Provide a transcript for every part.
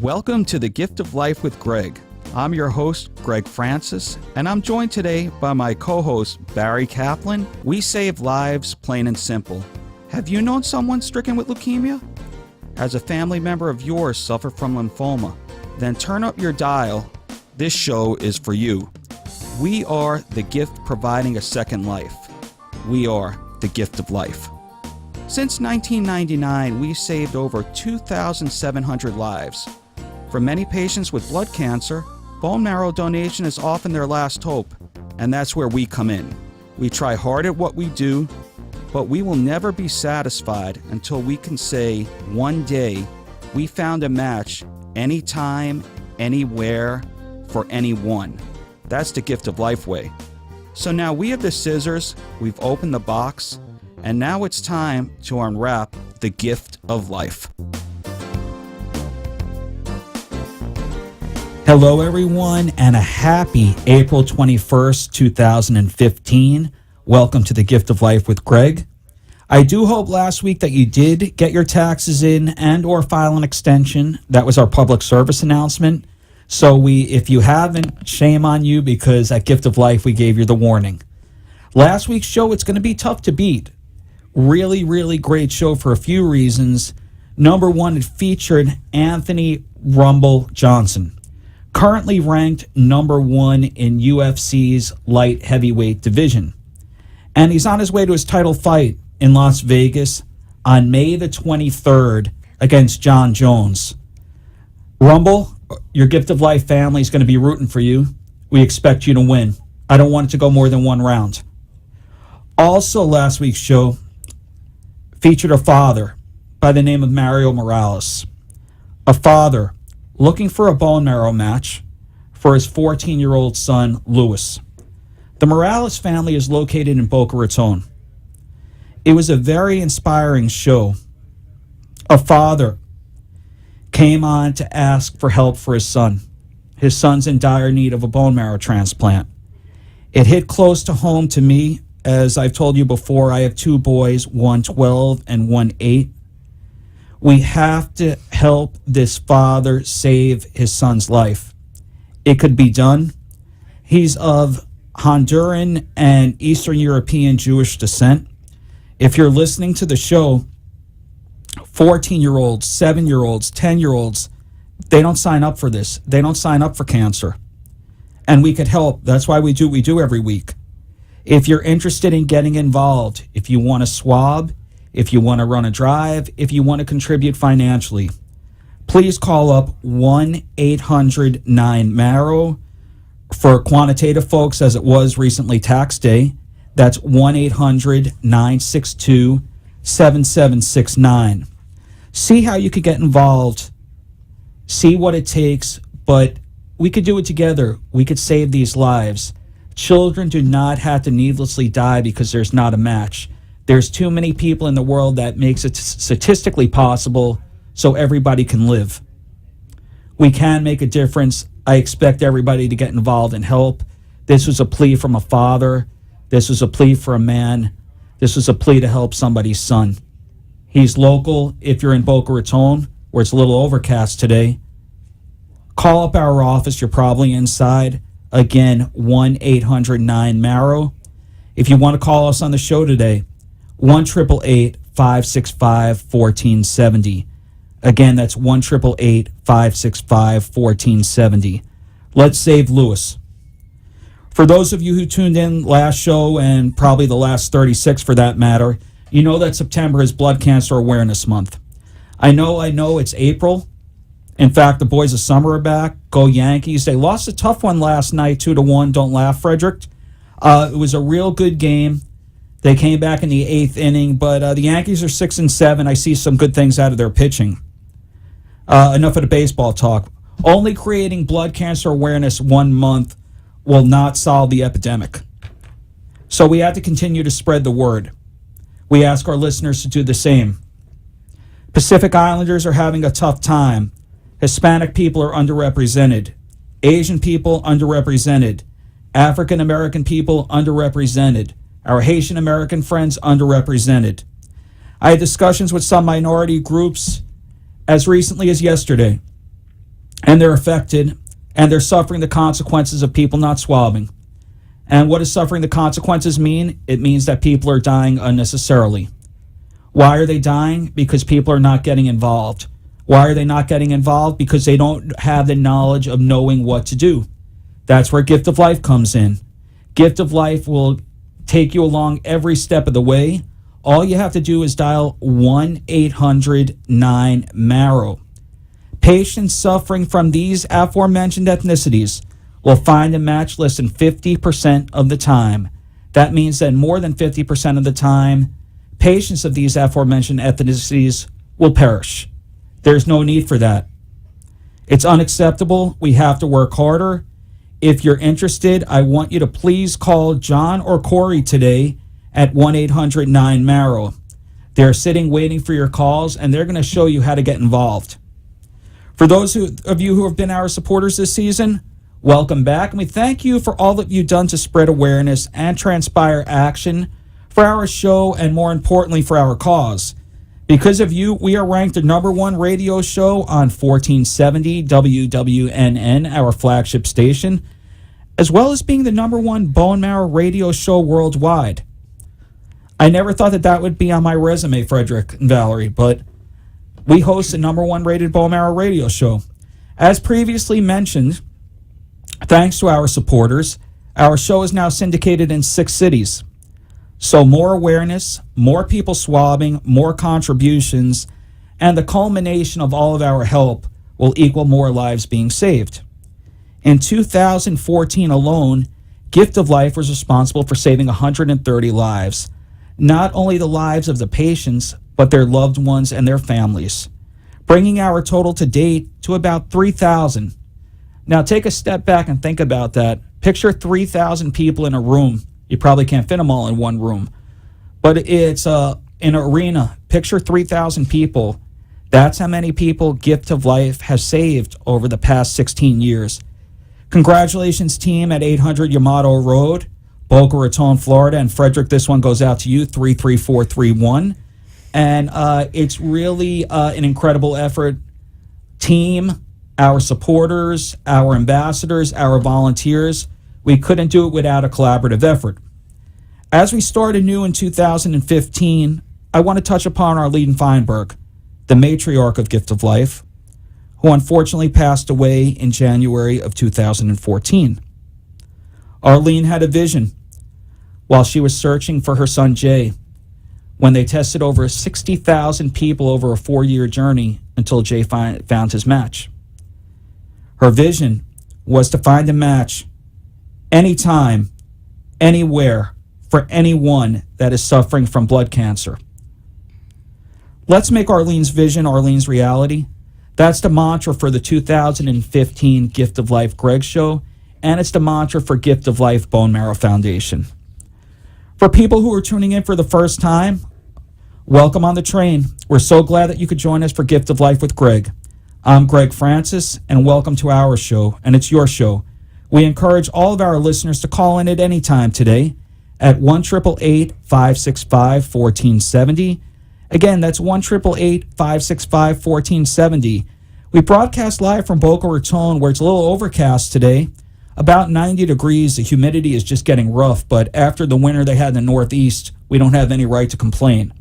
Welcome to the Gift of Life with Gregg. I'm your host, Gregg Francis, and I'm joined today by my co-host, Barry Kaplan. We save lives, plain and simple. Have you known someone stricken with leukemia? Has a family member of yours suffered from lymphoma? Then turn up your dial. This show is for you. We are the gift providing a second life. We are the Gift of Life. Since 1999, we've saved over 2,700 lives. For many patients with blood cancer, bone marrow donation is often their last hope, and that's where we come in. We try hard at what we do, but we will never be satisfied until we can say, one day, we found a match anytime, anywhere, for anyone. That's the Gift of Life way. So now we have the scissors, we've opened the box, and now it's time to unwrap the Gift of Life. Hello, everyone, and a happy April 21st, 2015. Welcome to the Gift of Life with Gregg. I do hope last week that you did get your taxes in and or file an extension. That was our public service announcement. So if you haven't, shame on you, because at Gift of Life, we gave you the warning. Last week's show, it's going to be tough to beat. Really, really great show for a few reasons. Number one, it featured Anthony Rumble Johnson, currently ranked number one in UFC's light heavyweight division. And he's on his way to his title fight in Las Vegas on May the 23rd against John Jones. Rumble, your Gift of Life family is going to be rooting for you. We expect you to win. I don't want it to go more than one round. Also, last week's show featured a father by the name of Mario Morales. A father looking for a bone marrow match for his 14-year-old son, Louis. The Morales family is located in Boca Raton. It was a very inspiring show. A father came on to ask for help for his son. His son's in dire need of a bone marrow transplant. It hit close to home to me. As I've told you before, I have two boys, one 12 and one 8. We have to help this father save his son's life. It could be done. He's of Honduran and Eastern European Jewish descent. If you're listening to the show, 14-year-olds, 7-year-olds, 10-year-olds, they don't sign up for this. They don't sign up for cancer. And we could help. That's why we do every week. If you're interested in getting involved, if you want to swab, if you want to run a drive, if you want to contribute financially, please call up 1-800-9-MARROW. For quantitative folks, as it was recently tax day, that's 1-800-962-7769. See how you could get involved. See what it takes, but we could do it together. We could save these lives. Children do not have to needlessly die because there's not a match. There's too many people in the world that makes it statistically possible so everybody can live. We can make a difference. I expect everybody to get involved and help. This was a plea from a father. This was a plea for a man. This was a plea to help somebody's son. He's local. If you're in Boca Raton, where it's a little overcast today, call up our office. You're probably inside. Again, 1-800-9-MARROW. If you want to call us on the show today, 1-888-565-1470. Again, that's 1-888-565-1470. Let's save Louis. For those of you who tuned in last show, and probably the last 36 for that matter, you know that September is Blood Cancer Awareness Month. I know it's April. In fact, the boys of summer are back. Go Yankees. They lost a tough one last night, 2-1. Don't laugh, Frederick. It was a real good game. They came back in the 8th inning, but the Yankees are 6-7. I see some good things out of their pitching. Enough of the baseball talk. Only creating blood cancer awareness 1 month will not solve the epidemic. So we have to continue to spread the word. We ask our listeners to do the same. Pacific Islanders are having a tough time. Hispanic people are underrepresented. Asian people underrepresented. African American people underrepresented. Our Haitian American friends underrepresented. I had discussions with some minority groups as recently as yesterday. and they're affected, and they're suffering the consequences of people not swabbing. And what does suffering the consequences mean? It means that people are dying unnecessarily. Why are they dying? Because people are not getting involved. Why are they not getting involved? Because they don't have the knowledge of knowing what to do. That's where Gift of Life comes in. Gift of Life will take you along every step of the way. All you have to do is dial 1-800-9-MARROW. Patients suffering from these aforementioned ethnicities will find a match less than 50% of the time. That means that more than 50% of the time, patients of these aforementioned ethnicities will perish. There's no need for that. It's unacceptable. We have to work harder. If you're interested, I want you to please call John or Corey today at 1-800-9-MARROW. They're sitting waiting for your calls, and they're going to show you how to get involved. For those of you who have been our supporters this season, welcome back, and we thank you for all that you've done to spread awareness and transpire action for our show and, more importantly, for our cause. Because of you, we are ranked the #1 radio show on 1470 WWNN, our flagship station, as well as being the #1 bone marrow radio show worldwide. I never thought that would be on my resume, Frederick and Valerie, but we host the #1 rated bone marrow radio show. As previously mentioned, thanks to our supporters, our show is now syndicated in 6 cities. So more awareness, more people swabbing, more contributions, and the culmination of all of our help will equal more lives being saved. In 2014 alone, Gift of Life was responsible for saving 130 lives. Not only the lives of the patients, but their loved ones and their families, bringing our total to date to about 3,000. Now take a step back and think about that. Picture 3,000 people in a room. You probably can't fit them all in one room, but it's an arena. Picture 3,000 people. That's how many people Gift of Life has saved over the past 16 years. Congratulations, team at 800 Yamato Road, Boca Raton, Florida. And Frederick, this one goes out to you, 33431. And it's really an incredible effort. Team, our supporters, our ambassadors, our volunteers, we couldn't do it without a collaborative effort. As we start anew in 2015, I want to touch upon Arlene Feinberg, the matriarch of Gift of Life, who unfortunately passed away in January of 2014. Arlene had a vision while she was searching for her son Jay, when they tested over 60,000 people over a 4-year journey until Jay found his match. Her vision was to find a match anytime, anywhere, for anyone that is suffering from blood cancer. Let's make Arlene's vision Arlene's reality. That's the mantra for the 2015 Gift of Life Gregg Show, and it's the mantra for Gift of Life Bone Marrow Foundation. For people who are tuning in for the first time, welcome on the train. We're so glad that you could join us for Gift of Life with Gregg. I'm Gregg Francis, and welcome to our show, and it's your show. We encourage all of our listeners to call in at any time today at 1-888-565-1470. Again, that's 1-888-565-1470. We broadcast live from Boca Raton, where it's a little overcast today, about 90 degrees. The humidity is just getting rough, but after the winter they had in the Northeast, we don't have any right to complain.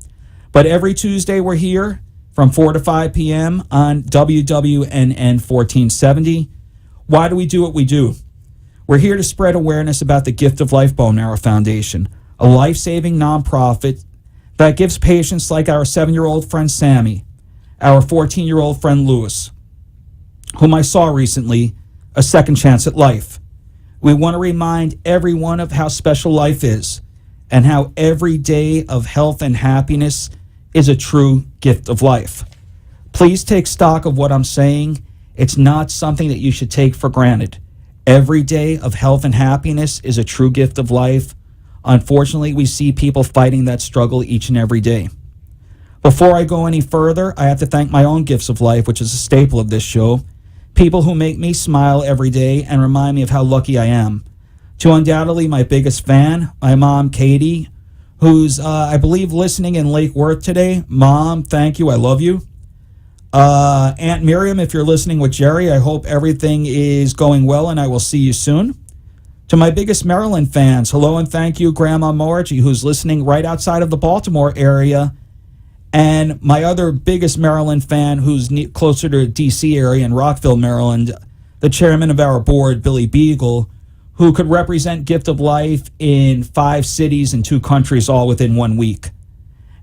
But every Tuesday we're here from 4 to 5 p.m. on WWNN 1470. Why do we do what we do? We're here to spread awareness about the Gift of Life Bone Marrow Foundation, a life-saving nonprofit that gives patients like our 7-year-old friend Sammy, our 14-year-old friend Lewis, whom I saw recently, a second chance at life. We want to remind everyone of how special life is and how every day of health and happiness is a true gift of life. Please take stock of what I'm saying. It's not something that you should take for granted. Every day of health and happiness is a true gift of life. Unfortunately, we see people fighting that struggle each and every day. Before I go any further, I have to thank my own gifts of life, which is a staple of this show. People who make me smile every day and remind me of how lucky I am. To undoubtedly my biggest fan, my mom, Katie, who's, I believe, listening in Lake Worth today. Mom, thank you. I love you. Aunt Miriam, if you're listening with Jerry, I hope everything is going well and I will see you soon. To my biggest Maryland fans, hello and thank you, Grandma Margie, who's listening right outside of the Baltimore area. And my other biggest Maryland fan, who's closer to D.C. area in Rockville, Maryland, the chairman of our board, Billy Beagle, who could represent Gift of Life in 5 cities and 2 countries all within 1 week.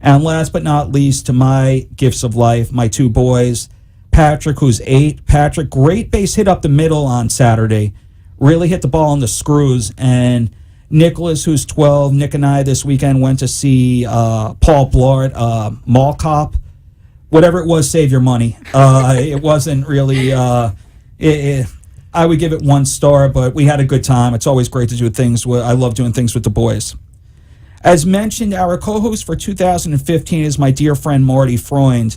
And last but not least, to my Gifts of Life, my 2 boys, Patrick, who's 8. Patrick, great base hit up the middle on Saturday. Really hit the ball on the screws. And Nicholas, who's 12, Nick and I this weekend went to see Paul Blart, Mall Cop. Whatever it was, save your money. It wasn't really... I would give it 1 star, but we had a good time. It's always great to do things. I love doing things with the boys. As mentioned, our co-host for 2015 is my dear friend Marty Freund.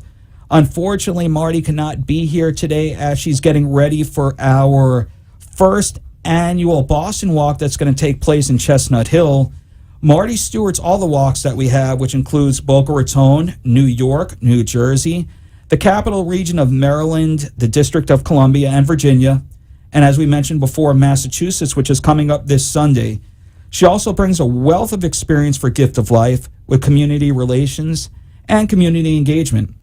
Unfortunately, Marty cannot be here today as she's getting ready for our first annual Boston Walk that's going to take place in Chestnut Hill. Marty stewards all the walks that we have, which includes Boca Raton, New York, New Jersey, the capital region of Maryland, the District of Columbia, and Virginia, and as we mentioned before, Massachusetts, which is coming up this Sunday. She also brings a wealth of experience for Gift of Life with community relations and community engagement.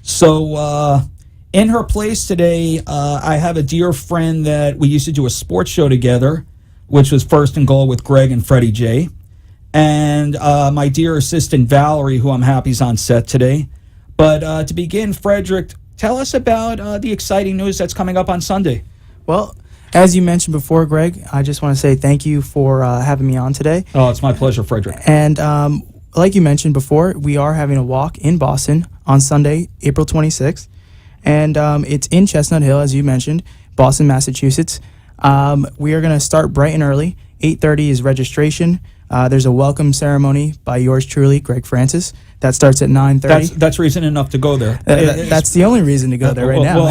So in her place today, I have a dear friend that we used to do a sports show together, which was First and Goal with Gregg and Freddie J. And my dear assistant Valerie, who I'm happy is on set today. But to begin, Frederick, tell us about the exciting news that's coming up on Sunday. Well, as you mentioned before, Greg, I just want to say thank you for having me on today. Oh, it's my pleasure, Frederick. And like you mentioned before, we are having a walk in Boston on Sunday, April 26th. And it's in Chestnut Hill, as you mentioned, Boston, Massachusetts. We are going to start bright and early. 8:30 is registration. There's a welcome ceremony by yours truly, Greg Francis. That starts at 9:30. That's reason enough to go there. That's the only reason to go there right now. No.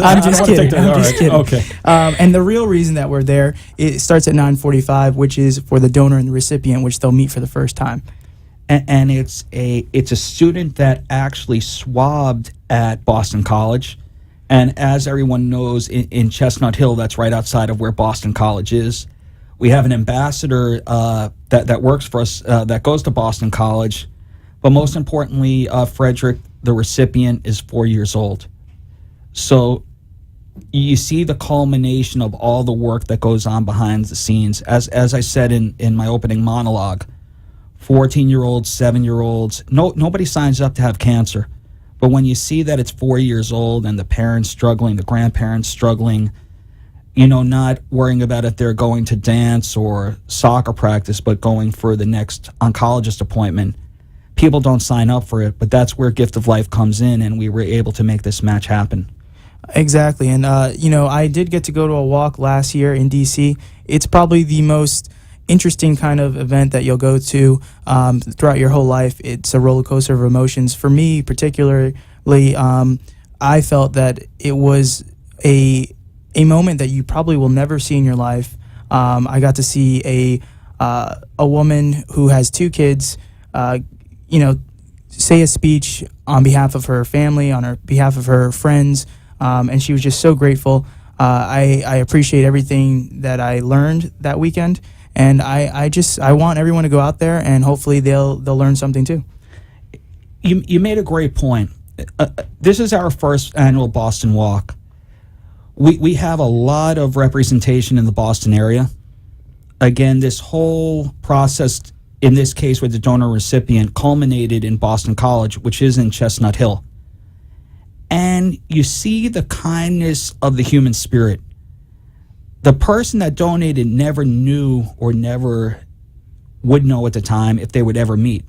I'm just kidding. Okay. And the real reason that we're there, it starts at 9:45, which is for the donor and the recipient, which they'll meet for the first time. And it's a student that actually swabbed at Boston College. And as everyone knows, in Chestnut Hill, that's right outside of where Boston College is. We have an ambassador that works for us that goes to Boston College. But most importantly, Frederick, the recipient, is 4 years old. So you see the culmination of all the work that goes on behind the scenes. As I said in my opening monologue, 14-year-olds, 7-year-olds, nobody signs up to have cancer. But when you see that it's 4 years old and the parents struggling, the grandparents struggling, not worrying about if they're going to dance or soccer practice, but going for the next oncologist appointment, people don't sign up for it. But that's where Gift of Life comes in, and we were able to make this match happen. Exactly. And, I did get to go to a walk last year in D.C. It's probably the most interesting kind of event that you'll go to throughout your whole life. It's a roller coaster of emotions. For me, particularly, I felt that it was a moment that you probably will never see in your life. I got to see a woman who has 2 kids, say a speech on behalf of her family, on behalf of her friends, and she was just so grateful. I appreciate everything that I learned that weekend. And I want everyone to go out there, and hopefully they'll learn something too. You made a great point. This is our first annual Boston Walk. We have a lot of representation in the Boston area. Again, this whole process, in this case with the donor recipient, culminated in Boston College, which is in Chestnut Hill. And you see the kindness of the human spirit. The person that donated never knew or never would know at the time if they would ever meet.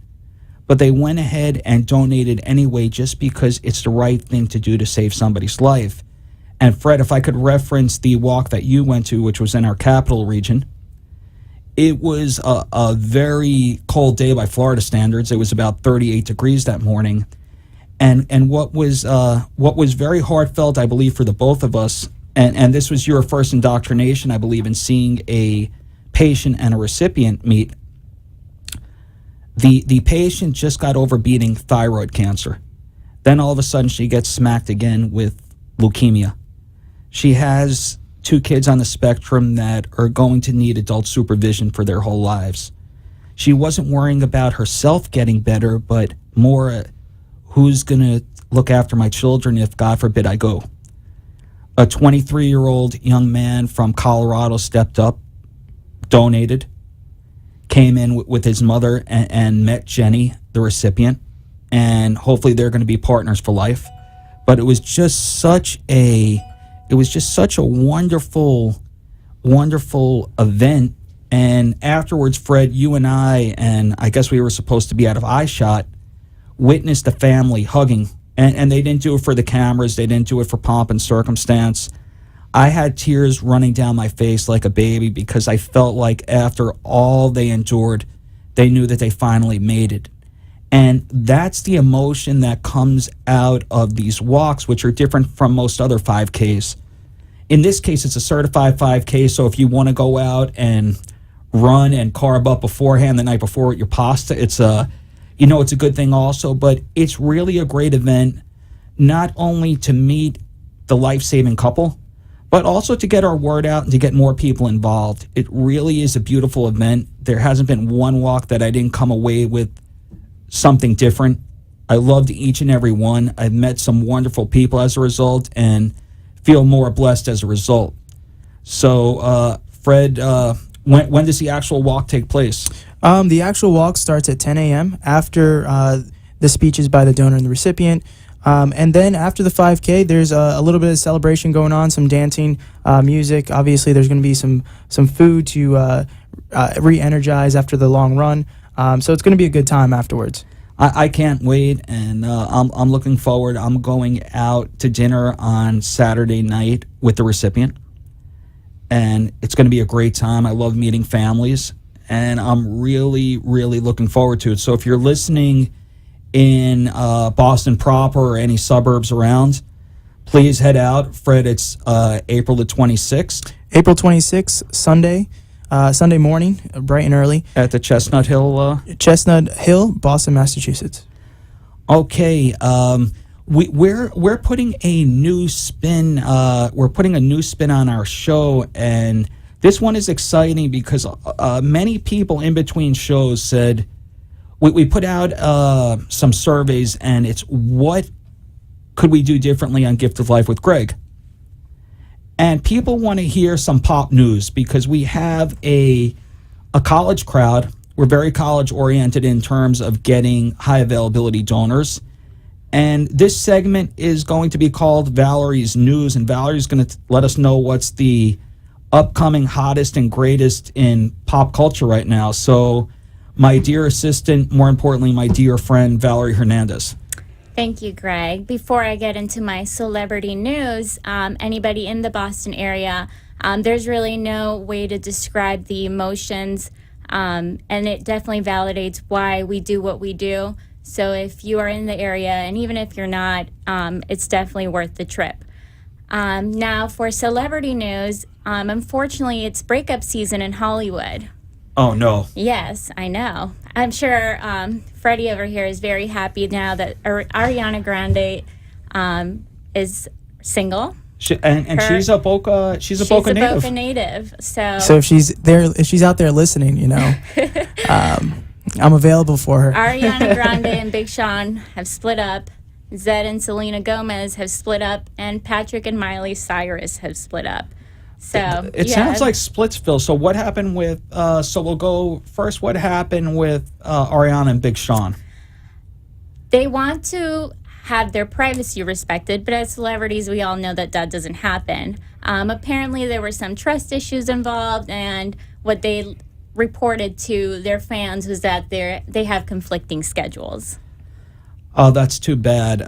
But they went ahead and donated anyway just because it's the right thing to do to save somebody's life. And Fred, if I could reference the walk that you went to, which was in our capital region, it was a very cold day by Florida standards. It was about 38 degrees that morning. And what was very heartfelt, I believe, for the both of us, and this was your first indoctrination, I believe, in seeing a patient and a recipient meet. The patient just got over beating thyroid cancer. Then all of a sudden she gets smacked again with leukemia. She has 2 kids on the spectrum that are going to need adult supervision for their whole lives. She wasn't worrying about herself getting better, but more who's going to look after my children if, God forbid, I go. A 23-year-old young man from Colorado stepped up, donated, came in with his mother and met Jenny, the recipient, and hopefully they're going to be partners for life. But it was just such a wonderful event. And afterwards, Fred, you and I guess we were supposed to be out of eyeshot, witnessed the family hugging. And they didn't do it for the cameras. They didn't do it for pomp and circumstance. I had tears running down my face like a baby because I felt like after all they endured, they knew that they finally made it. And that's the emotion that comes out of these walks, which are different from most other 5Ks. In this case, it's a certified 5K, so if you want to go out and run and carb up beforehand the night before with your pasta, it's a good thing also, but it's really a great event, not only to meet the life-saving couple, but also to get our word out and to get more people involved. It really is a beautiful event. There hasn't been one walk that I didn't come away with something different. I loved each and every one. I've met some wonderful people as a result and feel more blessed as a result. So, Fred, when does the actual walk take place? The actual walk starts at 10 a.m. after the speeches by the donor and the recipient. And then after the 5K, there's a little bit of celebration going on, some dancing, music. Obviously, there's going to be some food to re-energize after the long run. So it's going to be a good time afterwards. I can't wait, and I'm looking forward. I'm going out to dinner on Saturday night with the recipient, and it's going to be a great time. I love meeting families, and I'm really, really looking forward to it. So if you're listening in Boston proper or any suburbs around, please head out. Fred, it's April the 26th. April 26th, Sunday morning, bright and early. At the Chestnut Hill? Chestnut Hill, Boston, Massachusetts. Okay. We're putting a new spin. We're putting a new spin on our show, and this one is exciting because many people in between shows said we put out some surveys, and it's what could we do differently on Gift of Life with Gregg. And people want to hear some pop news because we have a college crowd. We're very college oriented in terms of getting high availability donors. And this segment is going to be called Valerie's News. And Valerie's going to let us know what's the upcoming hottest and greatest in pop culture right now. So my dear assistant, more importantly, my dear friend, Valerie Hernandez. Thank you, Greg. Before I get into my celebrity news, anybody in the Boston area, there's really no way to describe the emotions, and it definitely validates why we do what we do. So if you are in the area, and even if you're not, it's definitely worth the trip. Now, for celebrity news, unfortunately, it's breakup season in Hollywood. Oh, no. Yes, I know. I'm sure Freddie over here is very happy now that Ariana Grande is single. She's a Boca. She's a Boca native. Boca native. So if she's out there listening, I'm available for her. Ariana Grande and Big Sean have split up. Zed and Selena Gomez have split up, and Patrick and Miley Cyrus have split up. So it sounds like Splitsville. So what happened with? So we'll go first. What happened with Ariana and Big Sean? They want to have their privacy respected, but as celebrities, we all know that doesn't happen. Apparently, there were some trust issues involved, and what they reported to their fans was that they have conflicting schedules. Oh, that's too bad.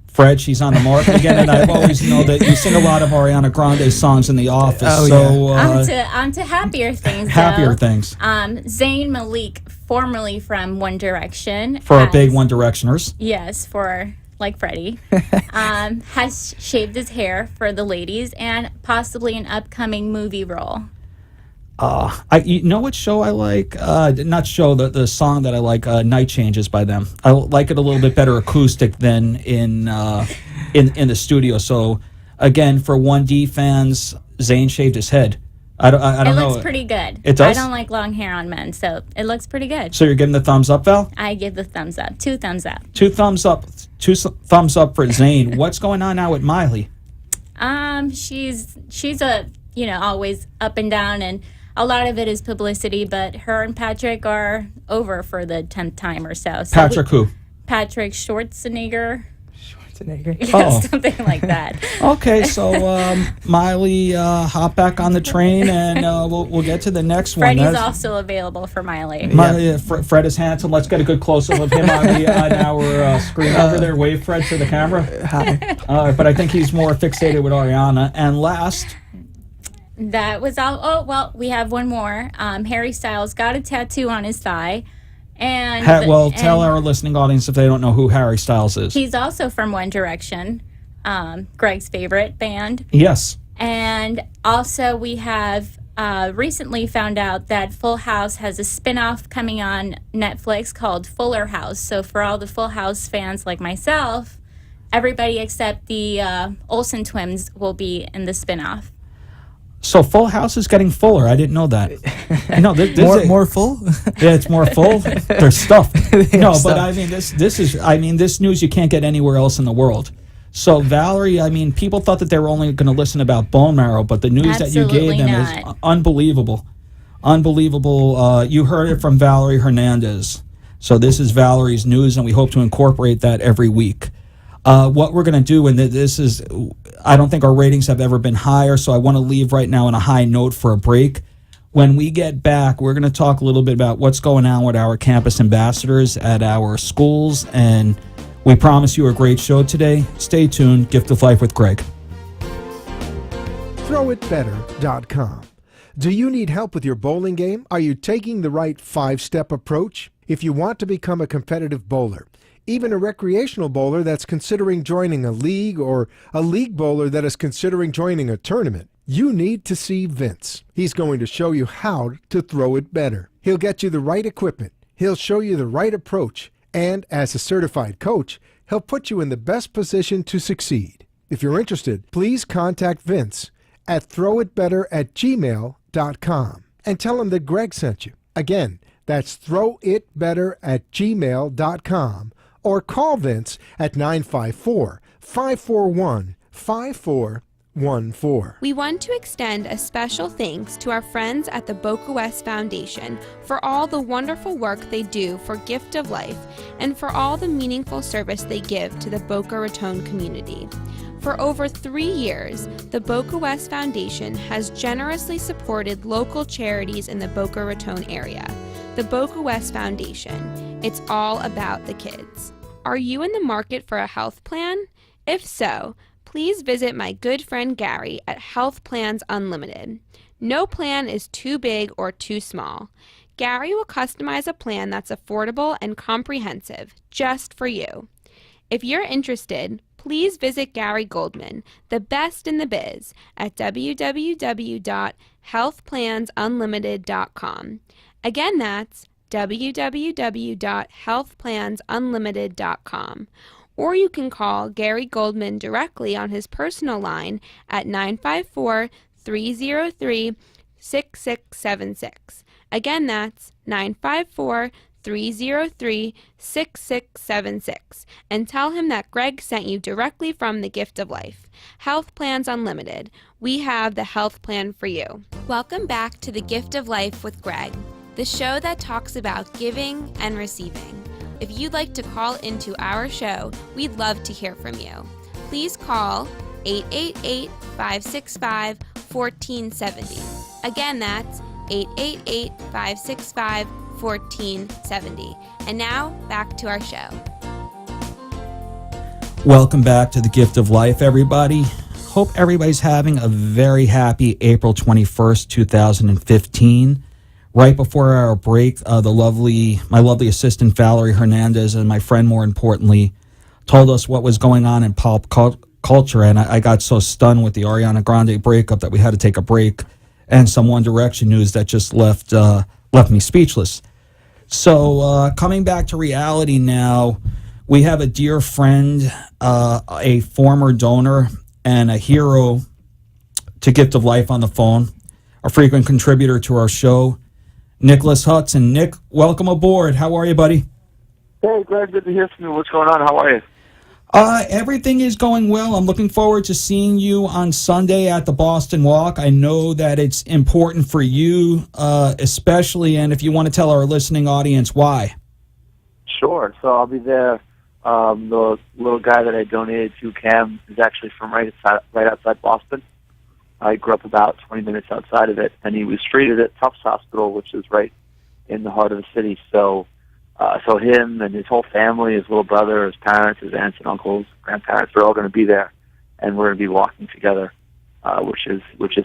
Fred, she's on the market again, and I've always known that you sing a lot of Ariana Grande songs in the office. Oh, yeah. On to happier things. Happier things. Zayn Malik, formerly from One Direction. For our big One Directioners. Yes, like Freddie. Has shaved his hair for the ladies and possibly an upcoming movie role. You know what show I like? Not show, the song that I like, Night Changes by them. I like it a little bit better acoustic than in the studio. So again, for 1D fans, Zayn shaved his head. I don't It know. looks pretty good. It does? I don't like long hair on men, so it looks pretty good. So you're giving the thumbs up, Val? I give the thumbs up. 2 thumbs up. Two thumbs up. Thumbs up for Zayn. What's going on now with Miley? She's a, always up and down, and a lot of it is publicity, but her and Patrick are over for the 10th time or so. Patrick who? Patrick Schwarzenegger. Oh. Something like that. Okay, so Miley, hop back on the train, and we'll get to the next one. Freddie's also available for Miley. Fred is handsome. Let's get a good close-up of him on our screen over there. Wave, Fred, to the camera. Hi. But I think he's more fixated with Ariana. And last... That was all. Oh, well, we have one more. Harry Styles got a tattoo on his thigh. And tell our listening audience if they don't know who Harry Styles is. He's also from One Direction, Gregg's favorite band. Yes. And also we have recently found out that Full House has a spin-off coming on Netflix called Fuller House. So for all the Full House fans like myself, everybody except the Olsen twins will be in the spin-off. So Full House is getting fuller. I didn't know that. No, more full. Yeah, it's more full. There's stuff. But I mean, this news you can't get anywhere else in the world. So Valerie, I mean, people thought that they were only going to listen about bone marrow, but the news that you gave them is unbelievable. Unbelievable. You heard it from Valerie Hernandez. So this is Valerie's news, and we hope to incorporate that every week. What we're going to do, and this is, I don't think our ratings have ever been higher, so I want to leave right now on a high note for a break. When we get back, we're going to talk a little bit about what's going on with our campus ambassadors at our schools, and we promise you a great show today. Stay tuned. Gift of Life with Gregg. ThrowItBetter.com. Do you need help with your bowling game? Are you taking the right 5-step approach? If you want to become a competitive bowler, even a recreational bowler that's considering joining a league, or a league bowler that is considering joining a tournament, you need to see Vince. He's going to show you how to throw it better. He'll get you the right equipment. He'll show you the right approach. And as a certified coach, he'll put you in the best position to succeed. If you're interested, please contact Vince at throwitbetter@gmail.com and tell him that Gregg sent you. Again, that's throwitbetter@gmail.com. Or call Vince at 954-541-5414. We want to extend a special thanks to our friends at the Boca West Foundation for all the wonderful work they do for Gift of Life and for all the meaningful service they give to the Boca Raton community. For over 3 years, the Boca West Foundation has generously supported local charities in the Boca Raton area. The Boca West Foundation. It's all about the kids. Are you in the market for a health plan? If so, please visit my good friend Gary at Health Plans Unlimited. No plan is too big or too small. Gary will customize a plan that's affordable and comprehensive, just for you. If you're interested, please visit Gary Goldman, the best in the biz, at www.healthplansunlimited.com. Again, that's www.healthplansunlimited.com. Or you can call Gary Goldman directly on his personal line at 954-303-6676. Again, that's 954-303-6676. And tell him that Gregg sent you directly from the Gift of Life. Health Plans Unlimited. We have the health plan for you. Welcome back to the Gift of Life with Gregg, the show that talks about giving and receiving. If you'd like to call into our show, we'd love to hear from you. Please call 888-565-1470. Again, that's 888-565-1470. And now, back to our show. Welcome back to the Gift of Life, everybody. Hope everybody's having a very happy April 21st, 2015. Right before our break, my lovely assistant Valerie Hernandez and my friend, more importantly, told us what was going on in pop culture, and I got so stunned with the Ariana Grande breakup that we had to take a break and some One Direction news that just left me speechless. So coming back to reality now, we have a dear friend, a former donor, and a hero to Gift of Life on the phone, a frequent contributor to our show, Nicholas Hudson. Nick, welcome aboard. How are you, buddy? Hey, Greg, good to hear from you. What's going on? How are you? Everything is going well. I'm looking forward to seeing you on Sunday at the Boston Walk. I know that it's important for you, especially, and if you want to tell our listening audience why. Sure. So I'll be there. The little guy that I donated to, Cam, is actually from right outside Boston. I grew up about 20 minutes outside of it, and he was treated at Tufts Hospital, which is right in the heart of the city. So him and his whole family, his little brother, his parents, his aunts and uncles, grandparents, they're all going to be there, and we're going to be walking together, which is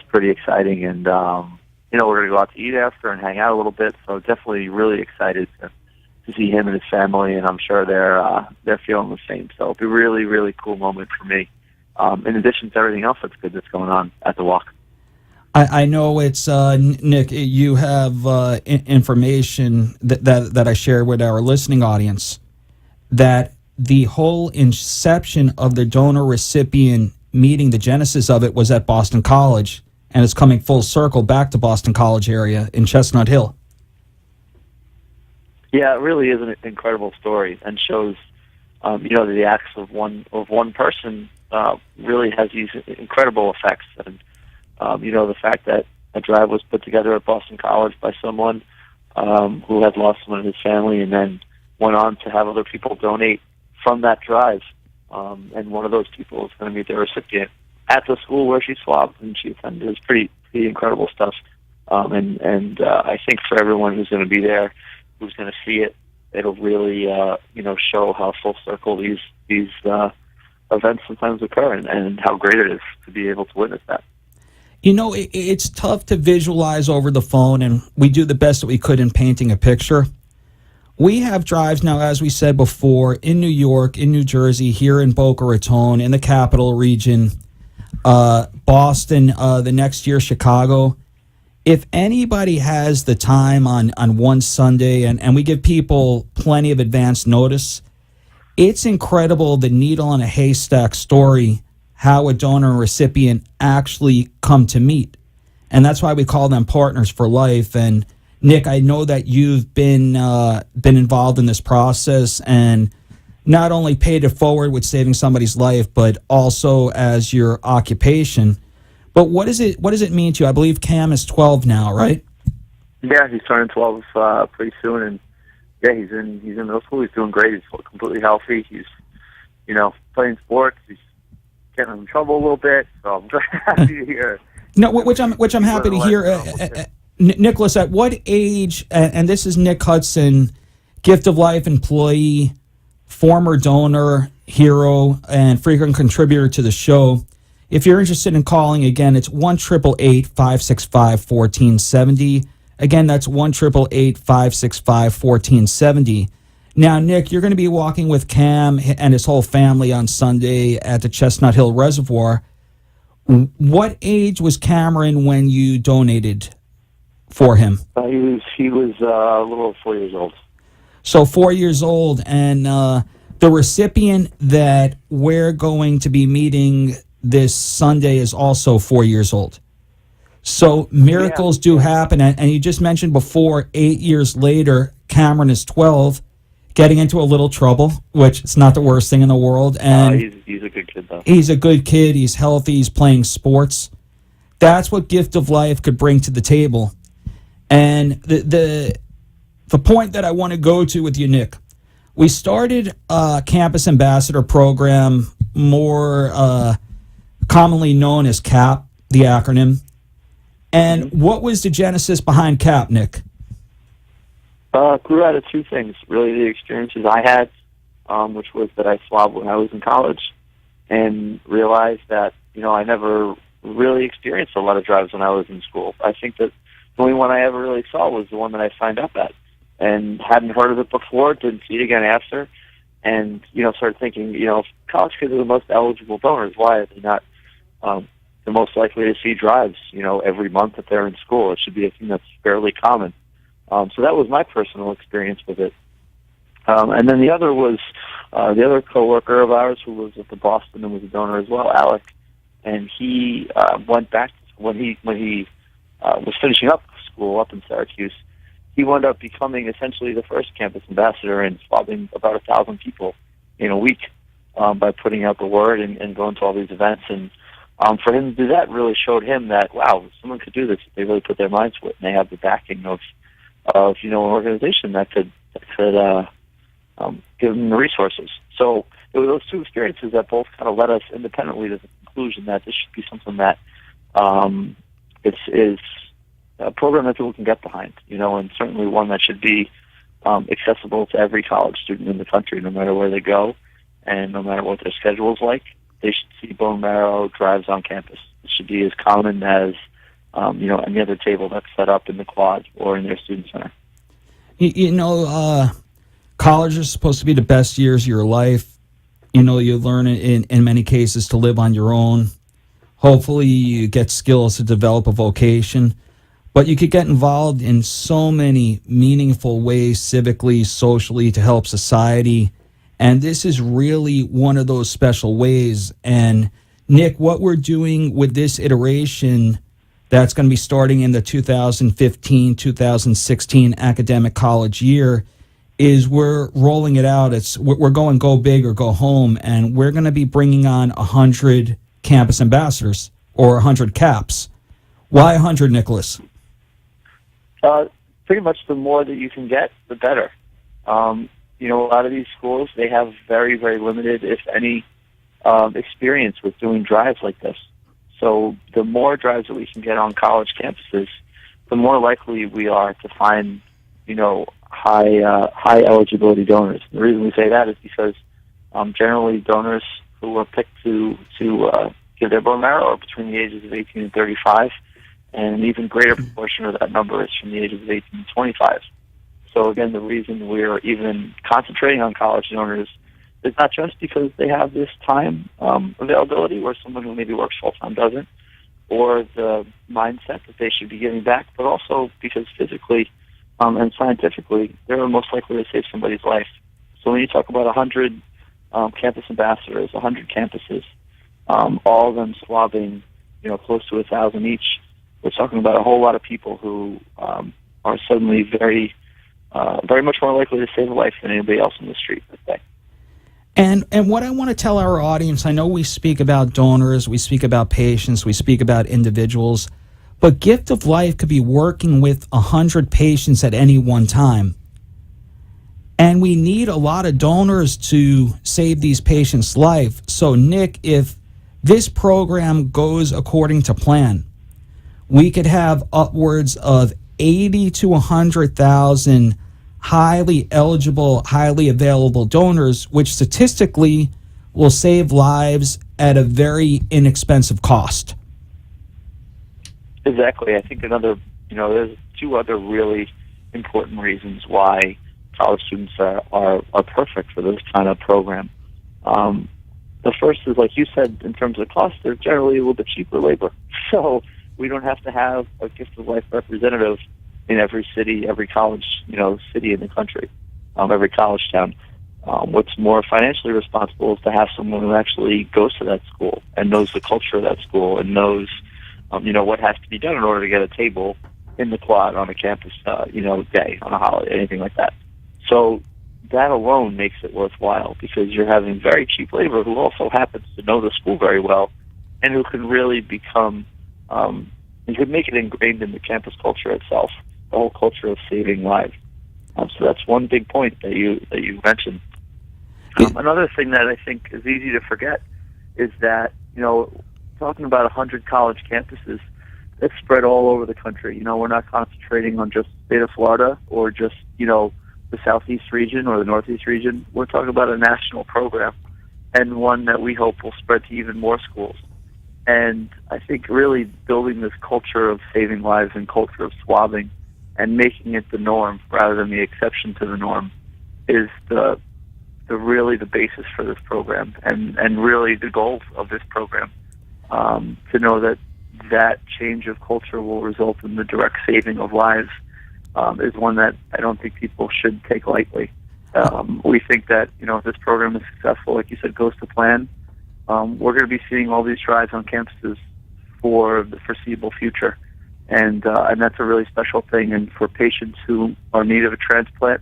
pretty exciting. And we're going to go out to eat after and hang out a little bit. So definitely really excited to see him and his family, and I'm sure they're feeling the same. So it'll be a really, really cool moment for me. In addition to everything else that's good that's going on at the walk. I know it's Nick. You have information that I share with our listening audience that the whole inception of the donor-recipient meeting, the genesis of it, was at Boston College, and it's coming full circle back to Boston College area in Chestnut Hill. Yeah, it really is an incredible story, and shows the acts of one person really has these incredible effects. And the fact that a drive was put together at Boston College by someone who had lost someone in his family, and then went on to have other people donate from that drive. And one of those people is going to be the recipient at the school where she swabbed and she attended. It's pretty incredible stuff. And I think for everyone who's going to be there, who's going to see it, it'll really show how full circle these events sometimes occur, and how great it is to be able to witness that. It's tough to visualize over the phone, and we do the best that we could in painting a picture. We have drives now, as we said before, in New York, in New Jersey, here in Boca Raton, in the capital region, Boston, the next year, Chicago. If anybody has the time on one Sunday, and we give people plenty of advance notice, it's incredible, the needle in a haystack story, how a donor and recipient actually come to meet. And that's why we call them partners for life. And Nick, I know that you've been involved in this process, and not only paid it forward with saving somebody's life, but also as your occupation. But what does it mean to you? I believe Cam is 12 now, right? Yeah, he's turning 12 pretty soon, and yeah, he's in middle school. He's doing great. He's completely healthy. He's playing sports. He's getting in trouble a little bit, so I'm very happy to hear. No, which I'm happy to hear. Nicholas, at what age? And this is Nick Hudson, Gift of Life employee, former donor, hero, and frequent contributor to the show. If you're interested in calling, again, it's 1-888-565-1470. Again, that's 1-888-565-1470. Now, Nick, you're going to be walking with Cam and his whole family on Sunday at the Chestnut Hill Reservoir. What age was Cameron when you donated for him? He was a little over 4 years old. So 4 years old, and the recipient that we're going to be meeting this Sunday is also 4 years old. So miracles do happen. And you just mentioned before, 8 years later, Cameron is 12, getting into a little trouble, which is not the worst thing in the world. And he's a good kid, though. He's a good kid. He's healthy. He's playing sports. That's what Gift of Life could bring to the table. And the point that I want to go to with you, Nick, we started a campus ambassador program, more commonly known as CAP, the acronym. And what was the genesis behind CAP, Nick? Grew out of two things, really. The experiences I had, which was that I swabbed when I was in college, and realized that, I never really experienced a lot of drives when I was in school. I think that the only one I ever really saw was the one that I signed up at, and hadn't heard of it before, didn't see it again after, and, started thinking, if college kids are the most eligible donors, why are they not they're most likely to see drives, every month that they're in school. It should be a thing that's fairly common. So that was my personal experience with it. And then the other was the other coworker of ours who was at the Boston and was a donor as well, Alec, and he went back when he was finishing up school up in Syracuse. He wound up becoming essentially the first campus ambassador and swabbing about 1,000 people in a week by putting out the word and going to all these events. And for him to do that really showed him that, wow, someone could do this if they really put their minds to it, and they have the backing of an organization that could give them the resources. So it was those two experiences that both kind of led us independently to the conclusion that this should be something that is a program that people can get behind, and certainly one that should be accessible to every college student in the country, no matter where they go and no matter what their schedule is like. They should see bone marrow drives on campus. It should be as common as any other table that's set up in the quad or in their student center. College is supposed to be the best years of your life. You learn in many cases to live on your own. Hopefully you get skills to develop a vocation. But you could get involved in so many meaningful ways, civically, socially, to help society. And this is really one of those special ways. And Nick, what we're doing with this iteration that's going to be starting in the 2015-2016 academic college year is we're rolling it out. We're going go big or go home, and we're going to be bringing on 100 campus ambassadors or 100 caps. Why 100, Nicholas? Pretty much the more that you can get, the better. A lot of these schools, they have very, very limited, if any, experience with doing drives like this. So the more drives that we can get on college campuses, the more likely we are to find, high eligibility donors. The reason we say that is because generally donors who are picked to give their bone marrow are between the ages of 18 and 35, and an even greater proportion of that number is from the ages of 18 to 25. So again, the reason we're even concentrating on college donors is not just because they have this time availability where someone who maybe works full-time doesn't, or the mindset that they should be giving back, but also because physically and scientifically, they're most likely to save somebody's life. So when you talk about 100 campus ambassadors, 100 campuses, all of them swabbing, close to 1,000 each, we're talking about a whole lot of people who are suddenly very much more likely to save a life than anybody else in the street, let's say. And what I want to tell our audience, I know we speak about donors, we speak about patients, we speak about individuals, but Gift of Life could be working with 100 patients at any one time. And we need a lot of donors to save these patients' life. So, Nick, if this program goes according to plan, we could have upwards of 80 to 100,000 highly eligible, highly available donors, which statistically will save lives at a very inexpensive cost. Exactly. I think there's two other really important reasons why college students are perfect for this kind of program. The first is, like you said, in terms of cost, they're generally a little bit cheaper labor. So we don't have to have a Gift of Life representative in every city, every college, city in the country, every college town. What's more financially responsible is to have someone who actually goes to that school and knows the culture of that school and knows, what has to be done in order to get a table in the quad on a campus, day, on a holiday, anything like that. So that alone makes it worthwhile because you're having very cheap labor who also happens to know the school very well and who can really become, and could make it ingrained in the campus culture itself, the whole culture of saving lives. So that's one big point that you mentioned. Another thing that I think is easy to forget is that, talking about 100 college campuses, that's spread all over the country. We're not concentrating on just the state of Florida or just, the southeast region or the northeast region. We're talking about a national program and one that we hope will spread to even more schools. And I think really building this culture of saving lives and culture of swabbing and making it the norm rather than the exception to the norm is the really the basis for this program and really the goal of this program. to know that that change of culture will result in the direct saving of lives is one that I don't think people should take lightly. We think that, if this program is successful, like you said, goes to plan, we're going to be seeing all these drives on campuses for the foreseeable future. And that's a really special thing. And for patients who are in need of a transplant,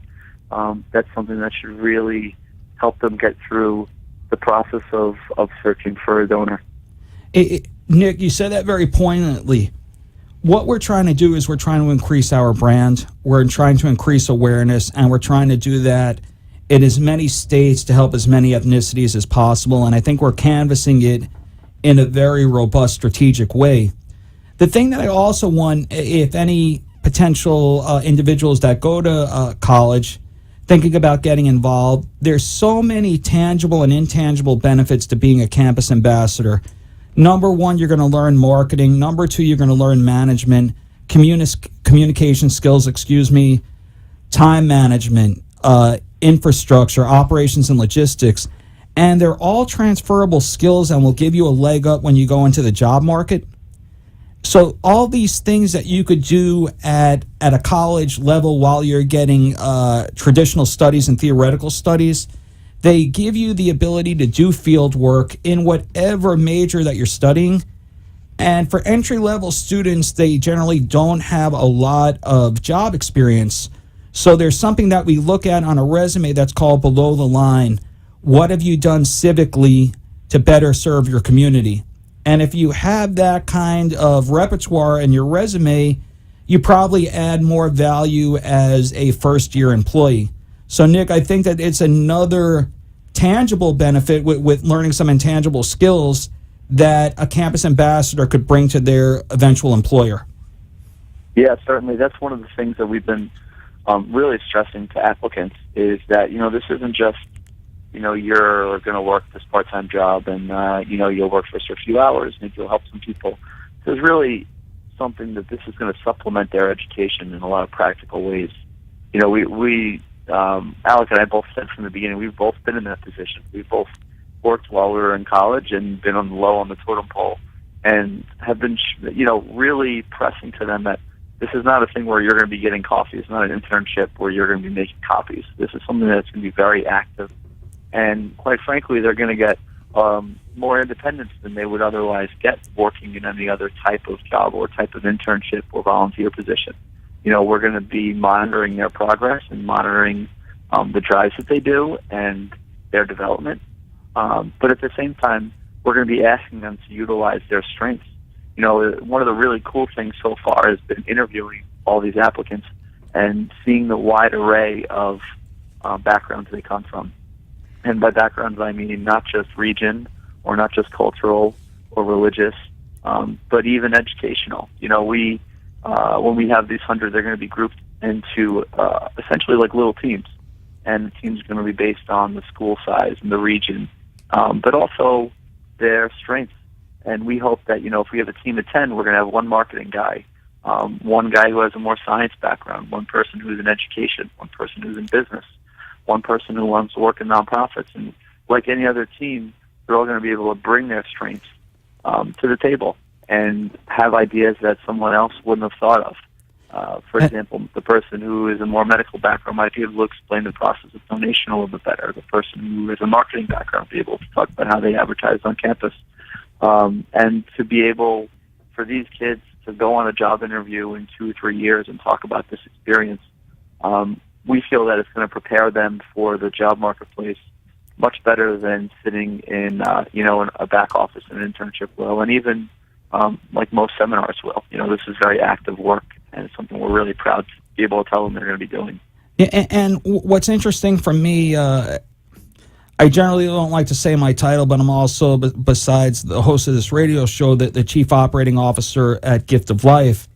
that's something that should really help them get through the process of searching for a donor. Nick, you said that very poignantly. What we're trying to do is we're trying to increase our brand. We're trying to increase awareness, and we're trying to do that in as many states to help as many ethnicities as possible. And I think we're canvassing it in a very robust, strategic way. The thing that I also want, if any potential individuals that go to college thinking about getting involved, there's so many tangible and intangible benefits to being a campus ambassador. Number one, you're going to learn marketing. Number two, you're going to learn management, communication skills, time management, infrastructure, operations, and logistics. And they're all transferable skills and will give you a leg up when you go into the job market. So all these things that you could do at a college level while you're getting traditional studies and theoretical studies, they give you the ability to do field work in whatever major that you're studying. And for entry-level students, they generally don't have a lot of job experience. So there's something that we look at on a resume that's called below the line. What have you done civically to better serve your community? And if you have that kind of repertoire in your resume, you probably add more value as a first-year employee. So, Nick, I think that it's another tangible benefit with learning some intangible skills that a campus ambassador could bring to their eventual employer. Yeah, certainly. That's one of the things that we've been really stressing to applicants is that, this isn't just, you're going to work this part-time job and, you'll work for a few hours, maybe you'll help some people. There's really something that this is going to supplement their education in a lot of practical ways. We Alec and I both said from the beginning, we've both been in that position. We've both worked while we were in college and been on the low on the totem pole and have been, really pressing to them that this is not a thing where you're going to be getting coffee. It's not an internship where you're going to be making copies. This is something that's going to be very active. And quite frankly, they're going to get more independence than they would otherwise get working in any other type of job or type of internship or volunteer position. We're going to be monitoring their progress and monitoring the drives that they do and their development. But at the same time, we're going to be asking them to utilize their strengths. One of the really cool things so far has been interviewing all these applicants and seeing the wide array of backgrounds they come from. And by backgrounds, I mean not just region or not just cultural or religious, but even educational. When we have these 100, they're going to be grouped into essentially like little teams. And the team's going to be based on the school size and the region, but also their strengths. And we hope that, if we have a team of 10, we're going to have one marketing guy, one guy who has a more science background, one person who's in education, one person who's in business, one person who wants to work in nonprofits. And like any other team, they're all going to be able to bring their strengths to the table and have ideas that someone else wouldn't have thought of. For example, the person who is a more medical background might be able to explain the process of donation a little bit better. The person who has a marketing background be able to talk about how they advertise on campus. And to be able, for these kids to go on a job interview in 2 or 3 years and talk about this experience, we feel that it's going to prepare them for the job marketplace much better than sitting in, in a back office and an internship will, and even like most seminars will. This is very active work, and it's something we're really proud to be able to tell them they're going to be doing. Yeah, and what's interesting for me, I generally don't like to say my title, but I'm also, besides the host of this radio show, the Chief Operating Officer at Gift of Life.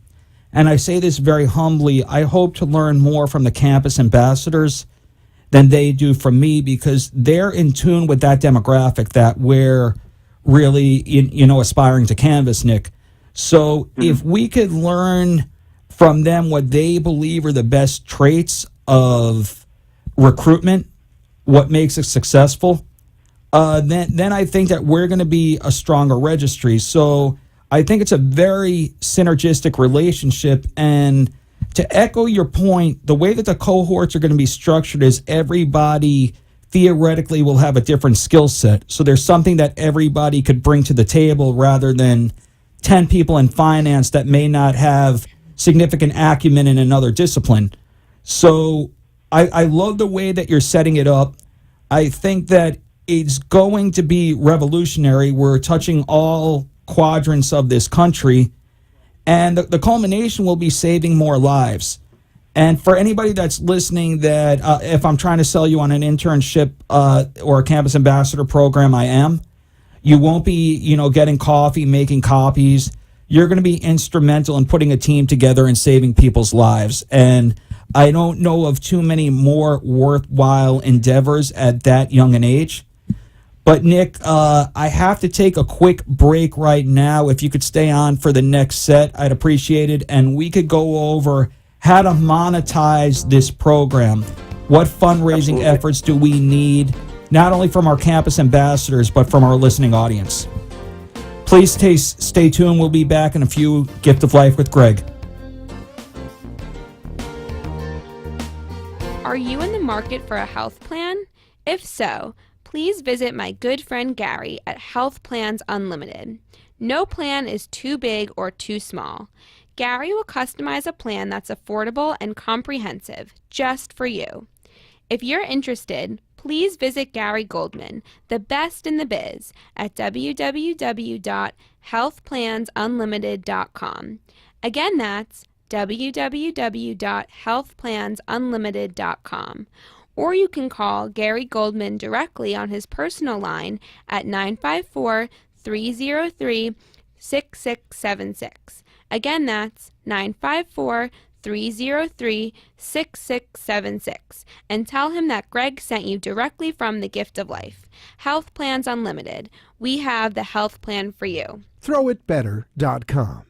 And I say this very humbly. I hope to learn more from the campus ambassadors than they do from me, because they're in tune with that demographic that we're really, aspiring to canvas, Nick. So if we could learn from them what they believe are the best traits of recruitment, what makes it successful, then I think that we're going to be a stronger registry. So I think it's a very synergistic relationship. And to echo your point, the way that the cohorts are going to be structured is everybody theoretically will have a different skill set. So there's something that everybody could bring to the table rather than 10 people in finance that may not have significant acumen in another discipline. So I love the way that you're setting it up. I think that it's going to be revolutionary. We're touching all quadrants of this country, and the culmination will be saving more lives. And for anybody that's listening, that if I'm trying to sell you on an internship or a campus ambassador program, I am. You won't be, getting coffee, making copies. You're going to be instrumental in putting a team together and saving people's lives. And I don't know of too many more worthwhile endeavors at that young an age. But Nick, I have to take a quick break right now. If you could stay on for the next set, I'd appreciate it. And we could go over how to monetize this program. What fundraising efforts do we need, not only from our campus ambassadors, but from our listening audience? Please stay tuned. We'll be back in a few. Gift of Life with Gregg. Are you in the market for a health plan? If so, please visit my good friend Gary at Health Plans Unlimited. No plan is too big or too small. Gary will customize a plan that's affordable and comprehensive, just for you. If you're interested, please visit Gary Goldman, the best in the biz, at www.healthplansunlimited.com. Again, that's www.healthplansunlimited.com. Or you can call Gary Goldman directly on his personal line at 954-303-6676. Again, that's 954-303-6676. And tell him that Gregg sent you directly from the Gift of Life. Health Plans Unlimited. We have the health plan for you. ThrowItBetter.com.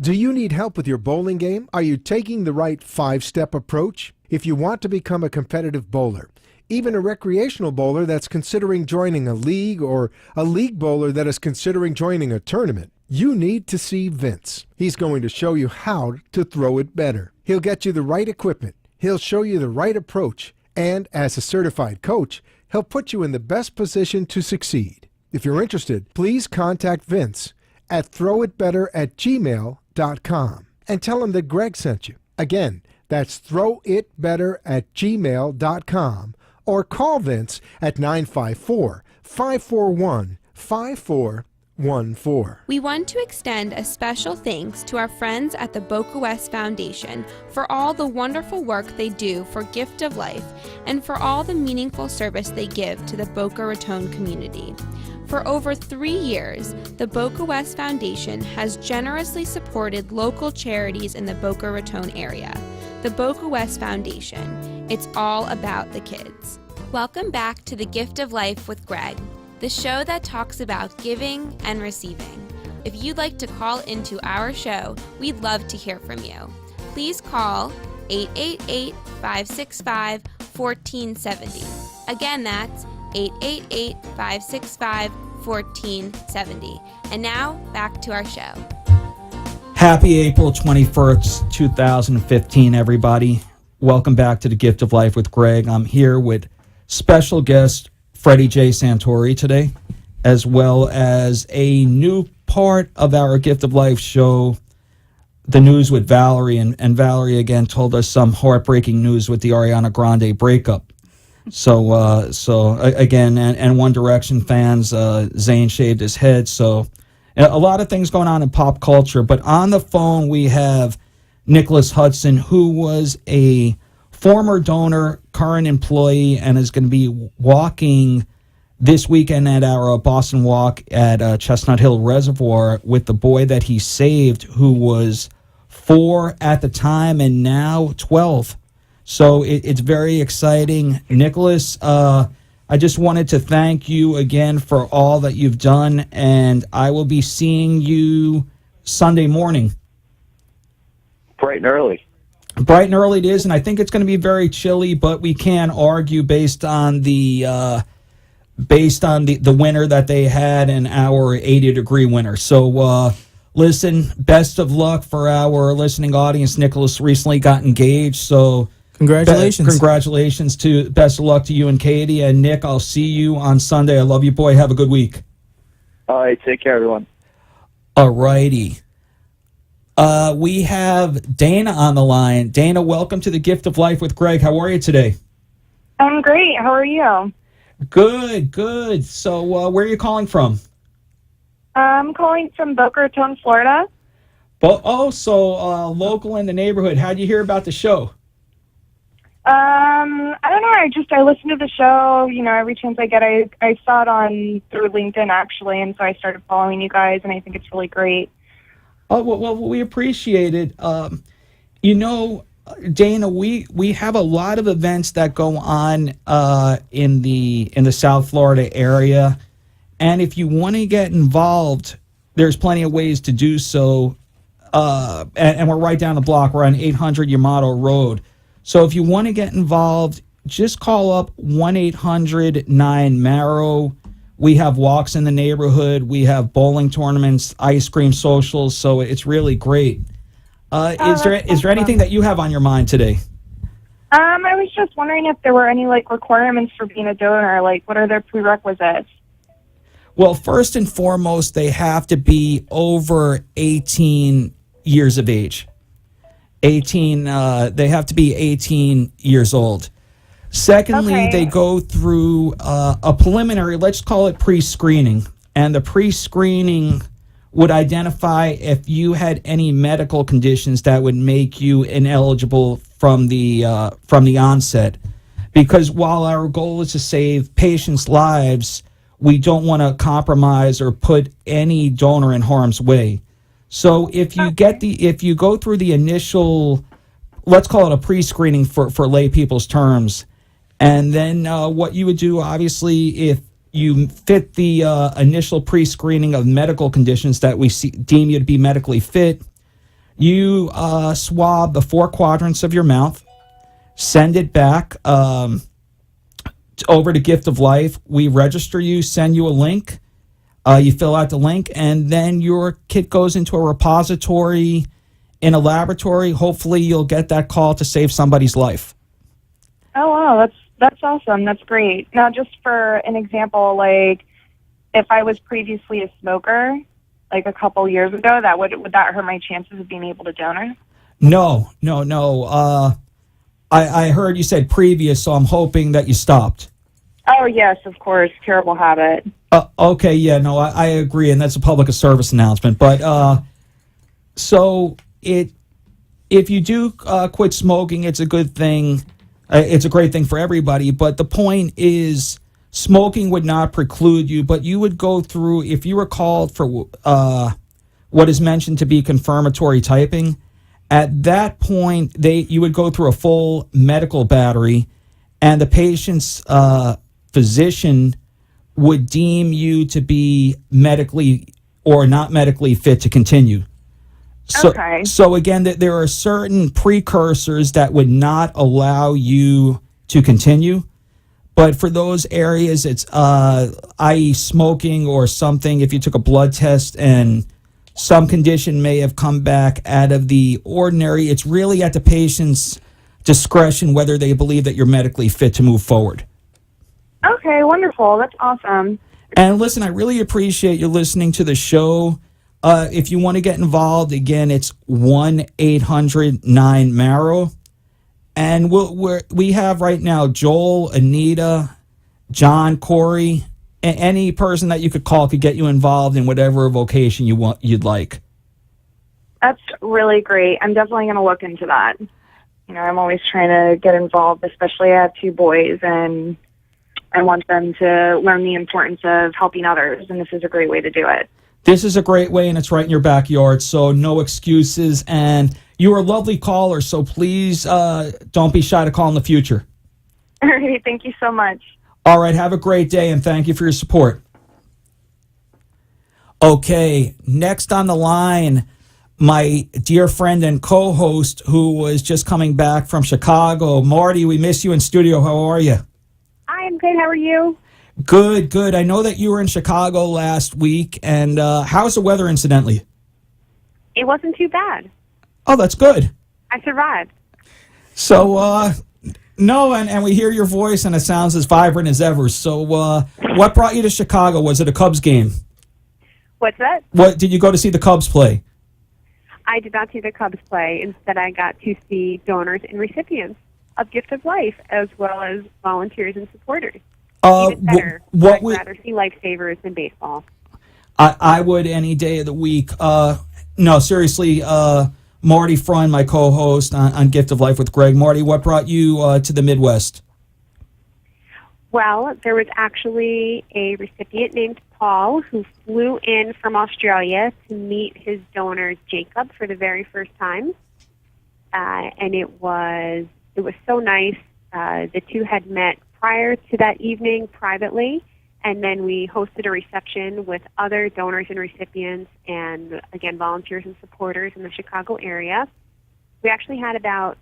Do you need help with your bowling game? Are you taking the right 5-step approach? If you want to become a competitive bowler, even a recreational bowler that's considering joining a league, or a league bowler that is considering joining a tournament, you need to see Vince. He's going to show you how to throw it better. He'll get you the right equipment. He'll show you the right approach. And as a certified coach, he'll put you in the best position to succeed. If you're interested, please contact Vince at throwitbetter@gmail.com and tell him that Gregg sent you. Again, that's throwitbetter@gmail.com, or call Vince at 954-541-5414. We want to extend a special thanks to our friends at the Boca West Foundation for all the wonderful work they do for Gift of Life and for all the meaningful service they give to the Boca Raton community. For over 3 years, the Boca West Foundation has generously supported local charities in the Boca Raton area. The Boca West Foundation. It's all about the kids. Welcome back to the Gift of Life with Gregg, the show that talks about giving and receiving. If you'd like to call into our show, we'd love to hear from you. Please call 888-565-1470. Again, that's 888-565-1470. And now, back to our show. Happy April 21st, 2015, everybody. Welcome back to the Gift of Life with Gregg. I'm here with special guest Freddie J. Santori today, as well as a new part of our Gift of Life show, The News with Valerie. And Valerie, again, told us some heartbreaking news with the Ariana Grande breakup. So again, and One Direction fans, Zayn shaved his head. So a lot of things going on in pop culture. But on the phone, we have Nicholas Hudson, who was a former donor, current employee, and is going to be walking this weekend at our Boston Walk at Chestnut Hill Reservoir with the boy that he saved, who was 4 at the time and now 12. So it's very exciting. Nicholas, I just wanted to thank you again for all that you've done, and I will be seeing you Sunday morning. Bright and early. Bright and early it is, and I think it's going to be very chilly, but we can't argue based on the based on the winter that they had and our 80-degree winter. So, listen, best of luck for our listening audience. Nicholas recently got engaged, so Congratulations. congratulations to best of luck to you and Katie. And Nick, I'll see you on Sunday. I love you, boy. Have a good week. All right, take care, everyone. All righty. We have Dana on the line. Dana, welcome to the Gift of Life with Gregg. How are you today? I'm great. How are you? Good, good. So where are you calling from? I'm calling from Boca Raton, Florida. So local in the neighborhood. How'd you hear about the show? I don't know. I listen to the show, every chance I get. I saw it through LinkedIn, actually, and so I started following you guys, and I think it's really great. Oh, well, we appreciate it. Dana, we have a lot of events that go on in the South Florida area, and if you want to get involved, there's plenty of ways to do so. And we're right down the block. We're on 800 Yamato Road. So if you want to get involved, just call up 1-800-9-MARROW. We have walks in the neighborhood. We have bowling tournaments, ice cream socials. So it's really great. Is there anything that you have on your mind today? I was just wondering if there were any requirements for being a donor. What are their prerequisites? Well, first and foremost, they have to be over 18 years of age. They have to be 18 years old. Secondly, Okay. They go through a preliminary, let's call it pre-screening. And the pre-screening would identify if you had any medical conditions that would make you ineligible from the onset. Because while our goal is to save patients' lives, we don't want to compromise or put any donor in harm's way. So if you go through the initial, let's call it a pre-screening for lay people's terms, and then what you would do, obviously, if you fit the initial pre-screening of medical conditions that we deem you to be medically fit, you swab the 4 quadrants of your mouth, send it back over to Gift of Life. We register you, send you a link. You fill out the link, and then your kit goes into a repository in a laboratory. Hopefully, you'll get that call to save somebody's life. Oh, wow, that's awesome. That's great. Now, just for an example, if I was previously a smoker, a couple years ago, would that hurt my chances of being able to donor? No. I heard you said previous, so I'm hoping that you stopped. Oh, yes, of course. Terrible habit. Okay, yeah, no, I agree, and that's a public service announcement. But so if you do quit smoking, it's a good thing. It's a great thing for everybody. But the point is, smoking would not preclude you, but you would go through, if you were called for what is mentioned to be confirmatory typing, at that point, you would go through a full medical battery, and the patient's physician would deem you to be medically or not medically fit to continue. So again, there are certain precursors that would not allow you to continue. But for those areas, it's i.e. smoking or something, if you took a blood test and some condition may have come back out of the ordinary, it's really at the patient's discretion whether they believe that you're medically fit to move forward. Okay, wonderful. That's awesome. And listen, I really appreciate you listening to the show. If you want to get involved, again, it's 1-800-9-MARROW. And we have right now Joel, Anita, John, Corey, any person that you could call could get you involved in whatever vocation you'd like. That's really great. I'm definitely going to look into that. I'm always trying to get involved, especially I have 2 boys, and I want them to learn the importance of helping others, and this is a great way to do it. This is a great way, and it's right in your backyard, so no excuses. And you are a lovely caller, so please don't be shy to call in the future. All right, thank you so much. All right, have a great day, and thank you for your support. Okay, next on the line, my dear friend and co-host who was just coming back from Chicago. Marty, we miss you in studio. How are you? I'm good. How are you? Good, good. I know that you were in Chicago last week, and how's the weather, incidentally? It wasn't too bad. Oh, that's good. I survived. So, no, and we hear your voice, and it sounds as vibrant as ever. So, what brought you to Chicago? Was it a Cubs game? What's that? What did you go to see the Cubs play? I did not see the Cubs play. Instead, I got to see donors and recipients of Gift of Life, as well as volunteers and supporters. Even better. What I'd would rather see lifesavers than baseball. I would any day of the week. No, seriously, Marty Freund, my co-host on Gift of Life with Gregg. Marty, what brought you to the Midwest? Well, there was actually a recipient named Paul who flew in from Australia to meet his donor Jacob for the very first time, and it was so nice. The two had met prior to that evening privately, and then we hosted a reception with other donors and recipients and, again, volunteers and supporters in the Chicago area. We actually had about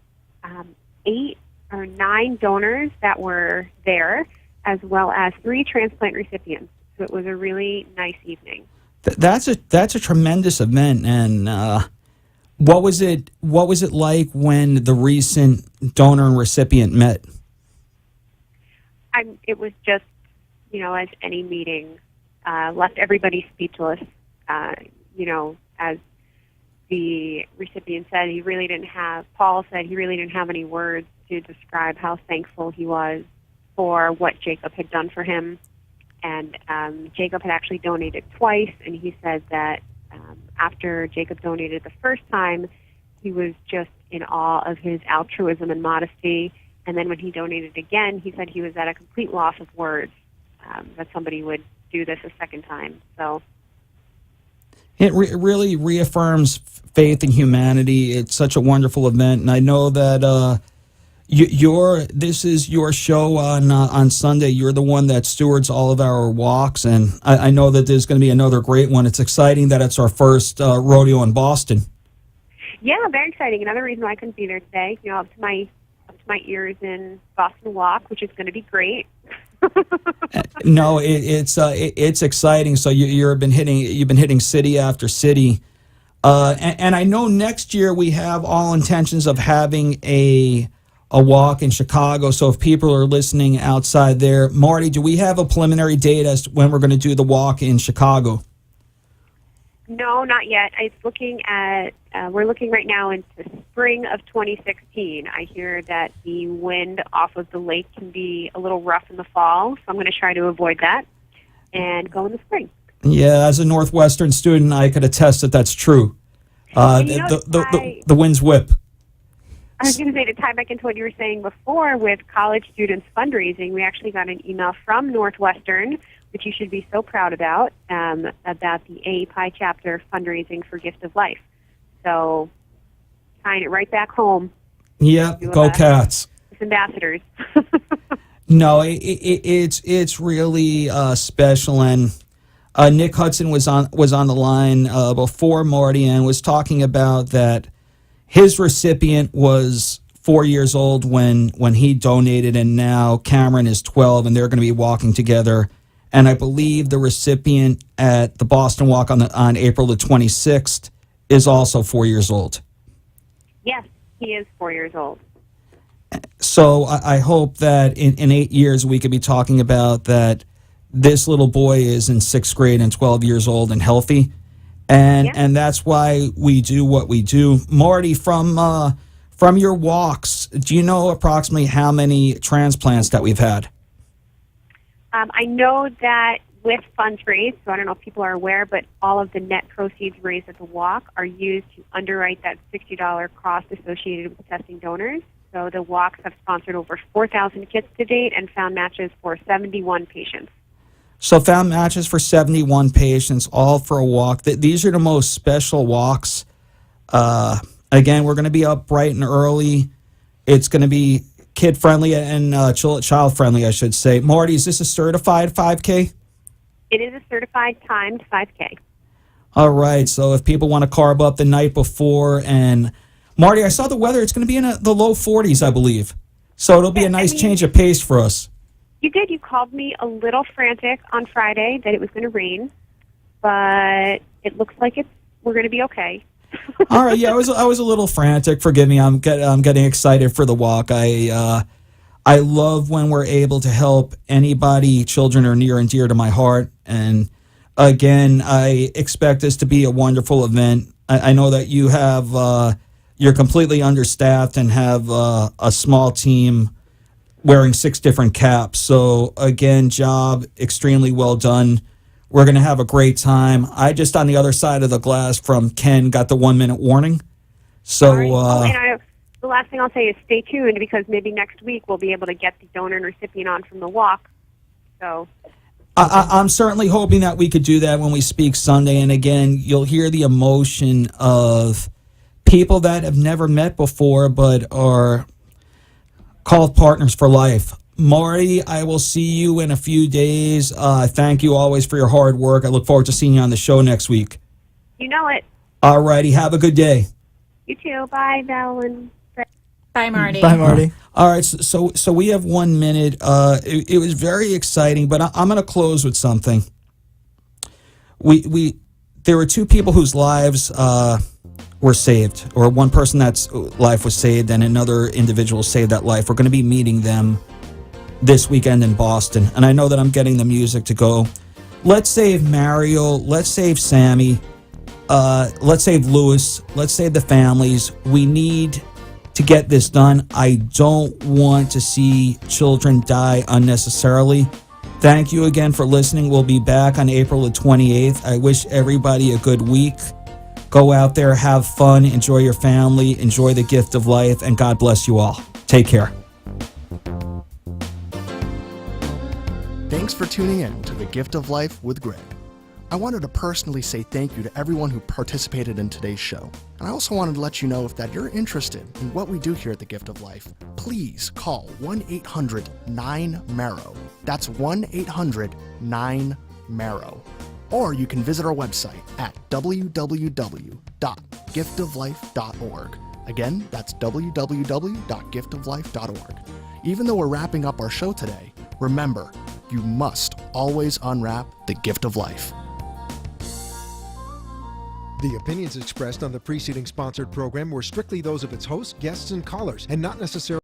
8 or 9 donors that were there, as well as 3 transplant recipients. So it was a really nice evening. That's a tremendous event. And what was it like when the recent donor and recipient met? It was just, as any meeting, left everybody speechless. As the recipient said, Paul said he really didn't have any words to describe how thankful he was for what Jacob had done for him. And Jacob had actually donated twice, and he said that after Jacob donated the first time, he was just in awe of his altruism and modesty. And then when he donated again, he said he was at a complete loss of words that somebody would do this a second time. So it really reaffirms faith in humanity. It's such a wonderful event, and I know that this is your show on Sunday. You're the one that stewards all of our walks, and I know that there's going to be another great one. It's exciting that it's our first rodeo in Boston. Yeah, very exciting. Another reason why I couldn't be there today. Up to my ears in Boston Walk, which is going to be great. No, it's exciting. So you've been hitting city after city, and I know next year we have all intentions of having a walk in Chicago. So if people are listening outside there, Marty, do we have a preliminary date as to when we're going to do the walk in Chicago? No, not yet. We're looking right now into spring of 2016. I hear that the wind off of the lake can be a little rough in the fall, so I'm going to try to avoid that and go in the spring. Yeah, as a Northwestern student, I could attest that that's true. The winds whip. I was going to say, to tie back into what you were saying before with college students fundraising, we actually got an email from Northwestern, which you should be so proud about the AAPI chapter fundraising for Gift of Life. So, tying it right back home. Yeah, go Cats. Ambassadors. No, it's really special, and Nick Hudson was on the line before Marty and was talking about that. His recipient was 4 years old when he donated, and now Cameron is 12, and they're going to be walking together. And I believe the recipient at the Boston Walk on April the 26th is also 4 years old. Yes, he is 4 years old. So I hope that in 8 years we could be talking about that this little boy is in 6th grade and 12 years old and healthy. And that's why we do what we do. Marty, from your walks, do you know approximately how many transplants that we've had? I know that with funds raised, so I don't know if people are aware, but all of the net proceeds raised at the walk are used to underwrite that $60 cost associated with testing donors. So the walks have sponsored over 4,000 kits to date and found matches for 71 patients. So found matches for 71 patients, all for a walk. These are the most special walks. Again, we're going to be up bright and early. It's going to be kid-friendly and child-friendly, I should say. Marty, is this a certified 5K? It is a certified timed 5K. All right, so if people want to carb up the night before, and Marty, I saw the weather. It's going to be in the low 40s, I believe. So it'll be a nice change of pace for us. You did. You called me a little frantic on Friday that it was going to rain, but it looks like we're going to be okay. All right, yeah, I was a little frantic. Forgive me. I'm getting excited for the walk. I love when we're able to help anybody. Children are near and dear to my heart, and again, I expect this to be a wonderful event. I know that you have you're completely understaffed and have a small team wearing 6 different caps. So again, job extremely well done. We're going to have a great time. I just, on the other side of the glass from Ken, got the 1-minute warning. So, All right. And the last thing I'll say is stay tuned, because maybe next week we'll be able to get the donor and recipient on from the walk. So I'm certainly hoping that we could do that when we speak Sunday. And again, you'll hear the emotion of people that have never met before but are called partners for life. Marty, I will see you in a few days. Thank you always for your hard work. I look forward to seeing you on the show next week. you know it. All righty. Have a good day. You too. Bye, Val and Fred. Bye, Marty. Bye, Marty. All right. So we have 1 minute. It was very exciting, but I'm going to close with something. There were 2 people whose lives were saved, or one person that's life was saved and another individual saved that life. We're going to be meeting them this weekend in Boston, and I know that I'm getting the music to go. Let's save Mario. Let's save Sammy. Let's save Lewis. Let's save the families. We need to get this done. I don't want to see children die unnecessarily. Thank you again for listening. We'll be back on April the 28th. I wish everybody a good week. Go out there, have fun, enjoy your family, enjoy the gift of life, and God bless you all. Take care. Thanks for tuning in to The Gift of Life with Gregg. I wanted to personally say thank you to everyone who participated in today's show. And I also wanted to let you know that you're interested in what we do here at The Gift of Life, please call 1-800-9-MARROW. That's 1-800-9-MARROW. Or you can visit our website at www.giftoflife.org. Again, that's www.giftoflife.org. Even though we're wrapping up our show today, remember, you must always unwrap the gift of life. The opinions expressed on the preceding sponsored program were strictly those of its hosts, guests, and callers, and not necessarily